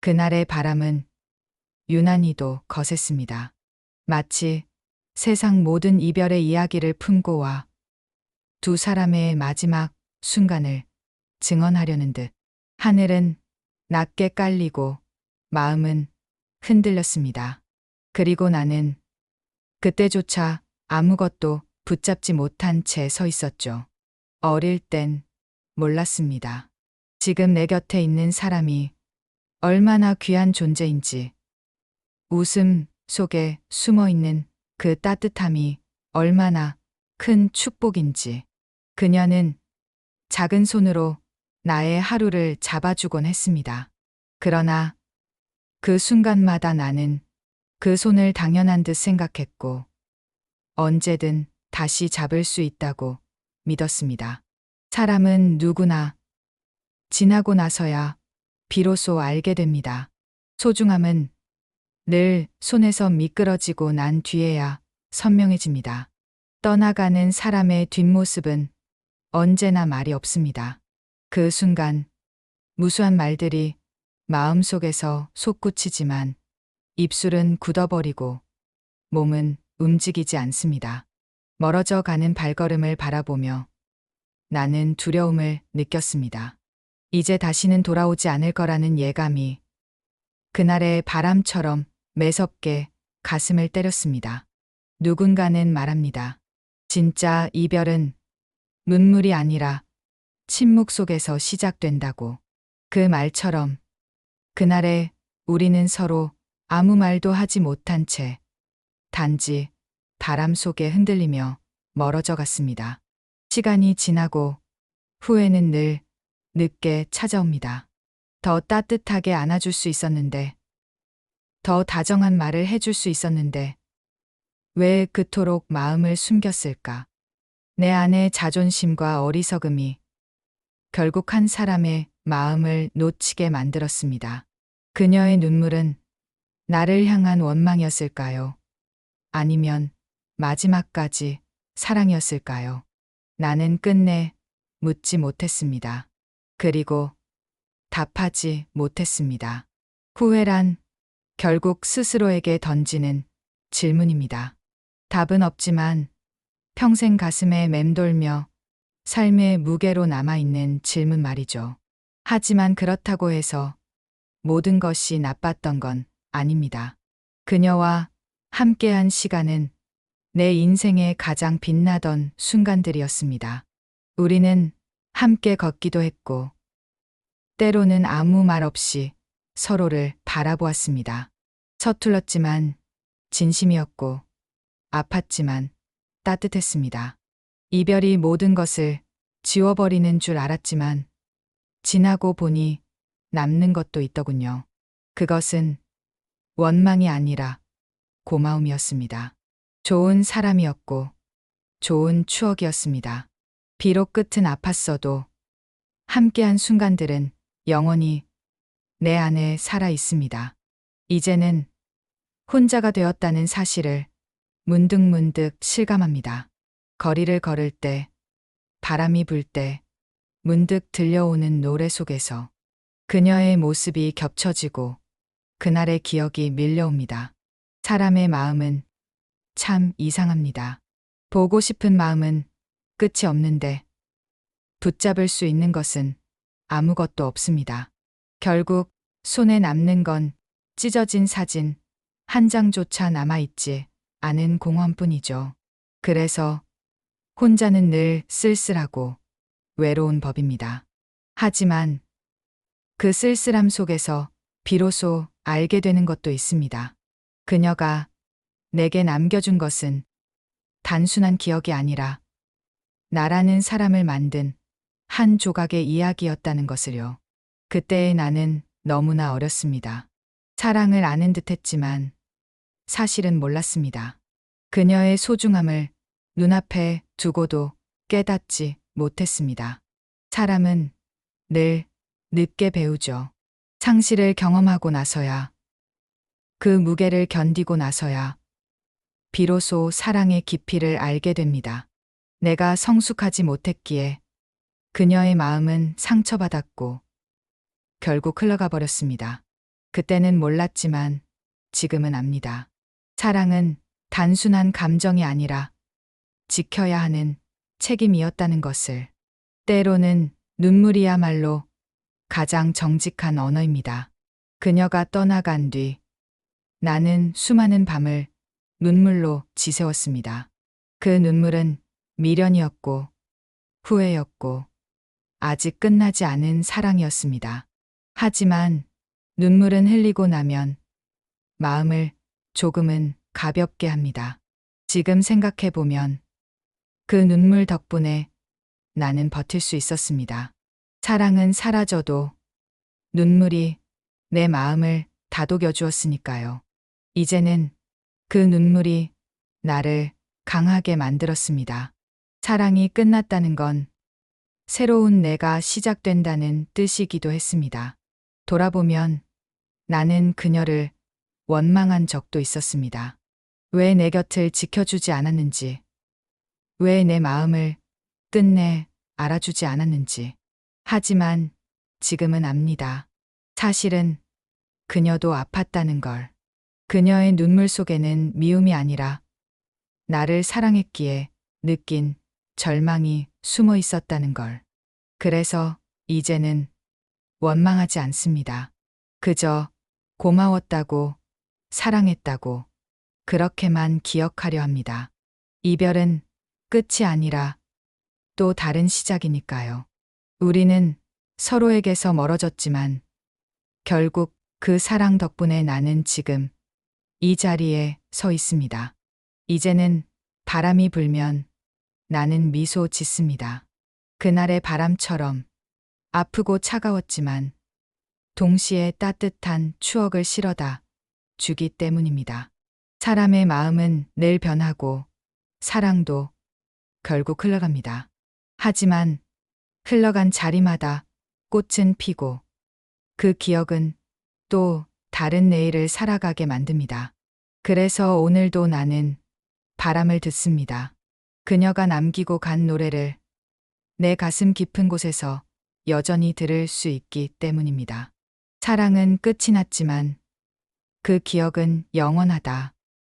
그날의 바람은 유난히도 거셌습니다. 마치 세상 모든 이별의 이야기를 품고 와 두 사람의 마지막 순간을 증언하려는 듯. 하늘은 낮게 깔리고 마음은 흔들렸습니다. 그리고 나는 그때조차 아무것도 붙잡지 못한 채 서 있었죠. 어릴 땐 몰랐습니다. 지금 내 곁에 있는 사람이 얼마나 귀한 존재인지, 웃음 속에 숨어 있는 그 따뜻함이 얼마나 큰 축복인지. 그녀는 작은 손으로 나의 하루를 잡아주곤 했습니다. 그러나 그 순간마다 나는 그 손을 당연한 듯 생각했고, 언제든 다시 잡을 수 있다고 믿었습니다. 사람은 누구나 지나고 나서야 비로소 알게 됩니다. 소중함은 늘 손에서 미끄러지고 난 뒤에야 선명해집니다. 떠나가는 사람의 뒷모습은 언제나 말이 없습니다. 그 순간 무수한 말들이 마음속에서 솟구치지만 입술은 굳어버리고 몸은 움직이지 않습니다. 멀어져 가는 발걸음을 바라보며 나는 두려움을 느꼈습니다. 이제 다시는 돌아오지 않을 거라는 예감이 그날의 바람처럼 매섭게 가슴을 때렸습니다. 누군가는 말합니다. 진짜 이별은 눈물이 아니라 침묵 속에서 시작된다고. 그 말처럼 그날에 우리는 서로 아무 말도 하지 못한 채 단지 바람 속에 흔들리며 멀어져 갔습니다. 시간이 지나고 후회는 늘 늦게 찾아옵니다. 더 따뜻하게 안아줄 수 있었는데, 더 다정한 말을 해줄 수 있었는데, 왜 그토록 마음을 숨겼을까? 내 안의 자존심과 어리석음이 결국 한 사람의 마음을 놓치게 만들었습니다. 그녀의 눈물은 나를 향한 원망이었을까요? 아니면 마지막까지 사랑이었을까요? 나는 끝내 묻지 못했습니다. 그리고 답하지 못했습니다. 후회란 결국 스스로에게 던지는 질문입니다. 답은 없지만 평생 가슴에 맴돌며 삶의 무게로 남아있는 질문 말이죠. 하지만 그렇다고 해서 모든 것이 나빴던 건 아닙니다. 그녀와 함께한 시간은 내 인생의 가장 빛나던 순간들이었습니다. 우리는 함께 걷기도 했고, 때로는 아무 말 없이 서로를 바라보았습니다. 서툴렀지만 진심이었고, 아팠지만 따뜻했습니다. 이별이 모든 것을 지워버리는 줄 알았지만, 지나고 보니 남는 것도 있더군요. 그것은 원망이 아니라 고마움이었습니다. 좋은 사람이었고, 좋은 추억이었습니다. 비록 끝은 아팠어도 함께한 순간들은 영원히 내 안에 살아 있습니다. 이제는 혼자가 되었다는 사실을 문득문득 실감합니다. 거리를 걸을 때, 바람이 불 때, 문득 들려오는 노래 속에서 그녀의 모습이 겹쳐지고 그날의 기억이 밀려옵니다. 사람의 마음은 참 이상합니다. 보고 싶은 마음은 끝이 없는데 붙잡을 수 있는 것은 아무것도 없습니다. 결국 손에 남는 건 찢어진 사진 한 장조차 남아있지 않은 공허뿐이죠. 그래서 혼자는 늘 쓸쓸하고 외로운 법입니다. 하지만 그 쓸쓸함 속에서 비로소 알게 되는 것도 있습니다. 그녀가 내게 남겨준 것은 단순한 기억이 아니라 나라는 사람을 만든 한 조각의 이야기였다는 것을요. 그때의 나는 너무나 어렸습니다. 사랑을 아는 듯 했지만 사실은 몰랐습니다. 그녀의 소중함을 눈앞에 두고도 깨닫지 못했습니다. 사람은 늘 늦게 배우죠. 상실을 경험하고 나서야, 그 무게를 견디고 나서야 비로소 사랑의 깊이를 알게 됩니다. 내가 성숙하지 못했기에 그녀의 마음은 상처받았고 결국 흘러가 버렸습니다. 그때는 몰랐지만 지금은 압니다. 사랑은 단순한 감정이 아니라 지켜야 하는 책임이었다는 것을. 때로는 눈물이야말로 가장 정직한 언어입니다. 그녀가 떠나간 뒤 나는 수많은 밤을 눈물로 지새웠습니다. 그 눈물은 미련이었고 후회였고 아직 끝나지 않은 사랑이었습니다. 하지만 눈물은 흘리고 나면 마음을 조금은 가볍게 합니다. 지금 생각해보면 그 눈물 덕분에 나는 버틸 수 있었습니다. 사랑은 사라져도 눈물이 내 마음을 다독여 주었으니까요. 이제는 그 눈물이 나를 강하게 만들었습니다. 사랑이 끝났다는 건 새로운 내가 시작된다는 뜻이기도 했습니다. 돌아보면 나는 그녀를 원망한 적도 있었습니다. 왜 내 곁을 지켜주지 않았는지, 왜 내 마음을 끝내 알아주지 않았는지. 하지만 지금은 압니다. 사실은 그녀도 아팠다는 걸. 그녀의 눈물 속에는 미움이 아니라 나를 사랑했기에 느낀 절망이 숨어 있었다는 걸. 그래서 이제는 원망하지 않습니다. 그저 고마웠다고, 사랑했다고, 그렇게만 기억하려 합니다. 이별은 끝이 아니라 또 다른 시작이니까요. 우리는 서로에게서 멀어졌지만 결국 그 사랑 덕분에 나는 지금 이 자리에 서 있습니다. 이제는 바람이 불면 나는 미소 짓습니다. 그날의 바람처럼 아프고 차가웠지만 동시에 따뜻한 추억을 실어다 주기 때문입니다. 사람의 마음은 늘 변하고 사랑도 결국 흘러갑니다. 하지만 흘러간 자리마다 꽃은 피고 그 기억은 또 다른 내일을 살아가게 만듭니다. 그래서 오늘도 나는 바람을 듣습니다. 그녀가 남기고 간 노래를 내 가슴 깊은 곳에서 여전히 들을 수 있기 때문입니다. 사랑은 끝이 났지만 그 기억은 영원하다.